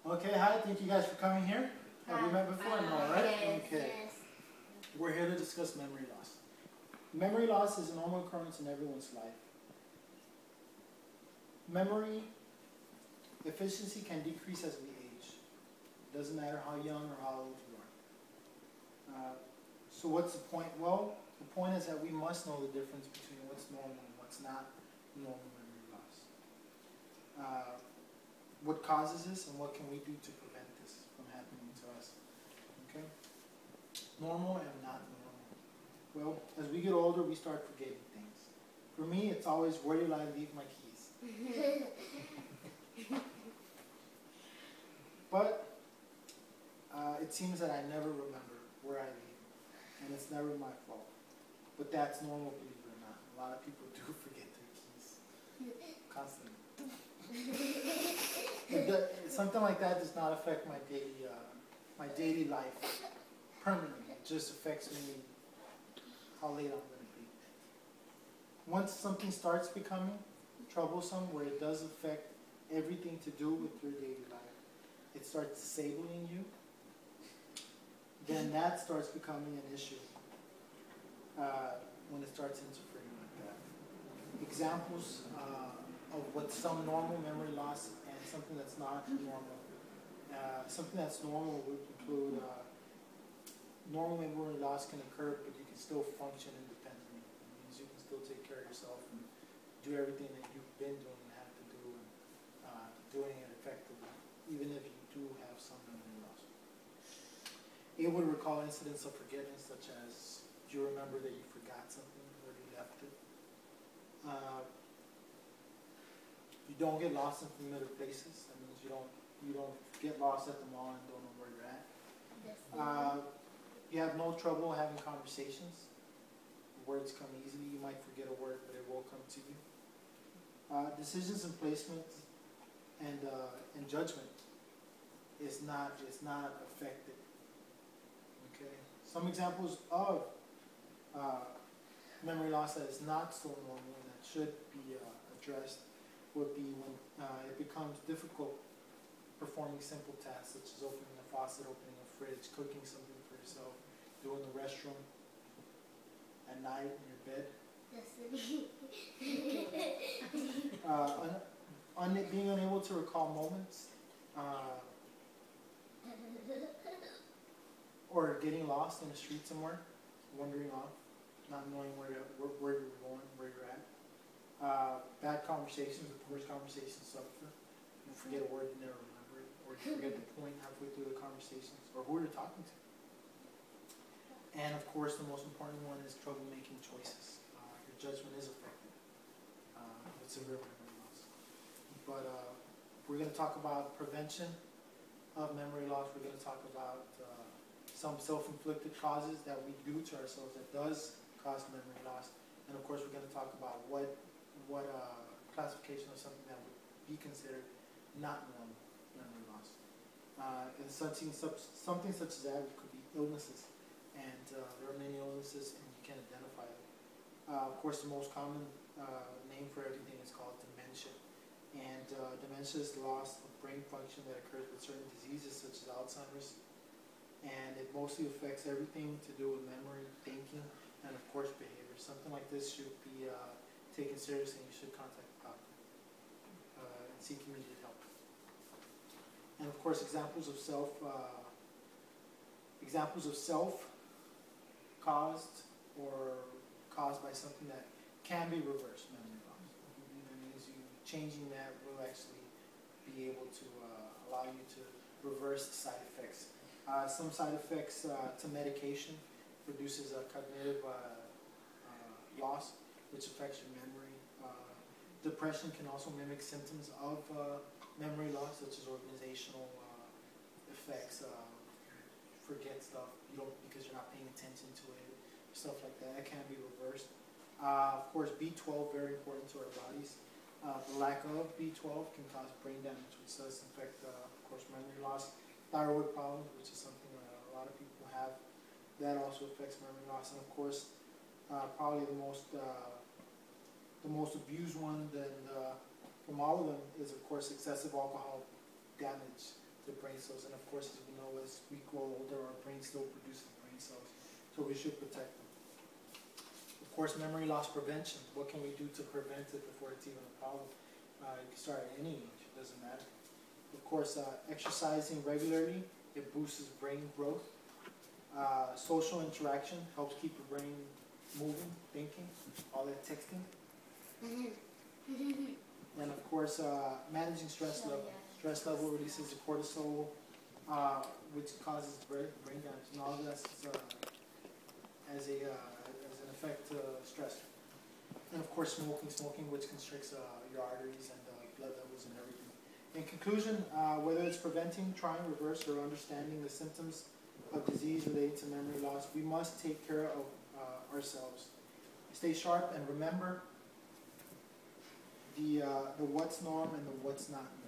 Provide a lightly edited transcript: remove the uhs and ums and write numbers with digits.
Okay, hi, thank you guys for coming here. Have we met before? No, right? Okay. Yes. We're here to discuss memory loss. Memory loss is a normal occurrence in everyone's life. Memory efficiency can decrease as we age. It doesn't matter how young or how old you are. So what's the point? Well, the point is that we must know the difference between what's normal and what's not normal memory loss. What causes this and what can we do to prevent this from happening to us? Okay? Normal and not normal. Well, as we get older, we start forgetting things. For me, it's always, where did I leave my keys? But it seems that I never remember where I leave them, and it's never my fault. But that's normal, believe it or not. A lot of people do forget their keys constantly. Something like that does not affect my daily life permanently. It just affects me how late I'm going to be. Once something starts becoming troublesome, where it does affect everything to do with your daily life, it starts disabling you, then that starts becoming an issue when it starts interfering like that. Examples of what some normal memory loss and something that's not normal. Something that's normal would include normal memory loss can occur, but you can still function independently. It means you can still take care of yourself and do everything that you've been doing and have to do, and doing it effectively, even if you do have some memory loss. It would recall incidents of forgetting, such as you remember that you forgot something or you left it. You don't get lost in familiar places. That means you don't get lost at the mall and don't know where you're at. You have no trouble having conversations. Words come easily. You might forget a word, but it will come to you. Decisions and placement and judgment is not affected. Okay. Some examples of memory loss that is not so normal and that should be addressed would be when it becomes difficult performing simple tasks such as opening a faucet, opening a fridge, cooking something for yourself, doing the restroom at night in your bed. Being unable to recall moments, or getting lost in the street somewhere, wandering off, not knowing where you're going, where you're at. Bad conversations, the poorest conversations suffer. You forget a word, you never remember it, or you forget the point halfway through the conversations, or who you're talking to. And of course, the most important one is trouble making choices. Your judgment is affected with severe memory loss. But we're going to talk about prevention of memory loss. We're going to talk about some self-inflicted causes that we do to ourselves that does cause memory loss. And of course, we're going to talk about what classification of something that would be considered not normal memory loss. And something such as that could be illnesses. And there are many illnesses, and you can identify them. Of course, the most common name for everything is called dementia. And dementia is the loss of brain function that occurs with certain diseases such as Alzheimer's. And it mostly affects everything to do with memory, thinking, and of course behavior. Something like this should be taken seriously, and you should contact a doctor and seek immediate help. And of course, examples of self-caused or caused by something that can be reversed memory loss. That means you changing that will actually be able to allow you to reverse the side effects. Some side effects to medication produces a cognitive loss, which affects your memory. Depression can also mimic symptoms of memory loss, such as organizational effects. Forget stuff because you're not paying attention to it, stuff like that. It can be reversed. Of course, B12 very important to our bodies. The lack of B12 can cause brain damage, which does affect, of course, memory loss. Thyroid problems, which is something a lot of people have, that also affects memory loss. And of course, probably the most abused one from all of them is, of course, excessive alcohol damage the brain cells. And of course, as we know, as we grow older, our brain still produces brain cells, so we should protect them. Of course, memory loss prevention. What can we do to prevent it before it's even a problem? You can start at any age, it doesn't matter. Of course, exercising regularly, it boosts brain growth. Social interaction helps keep your brain moving, thinking, all that texting. And of course, managing stress level. Stress level releases the cortisol, which causes brain damage. And all of that's as an effect to stress. And of course, smoking, which constricts your arteries and blood levels and everything. In conclusion, whether it's preventing, trying, reverse, or understanding the symptoms of disease related to memory loss, we must take care of ourselves. Stay sharp and remember the what's norm and the what's not norm.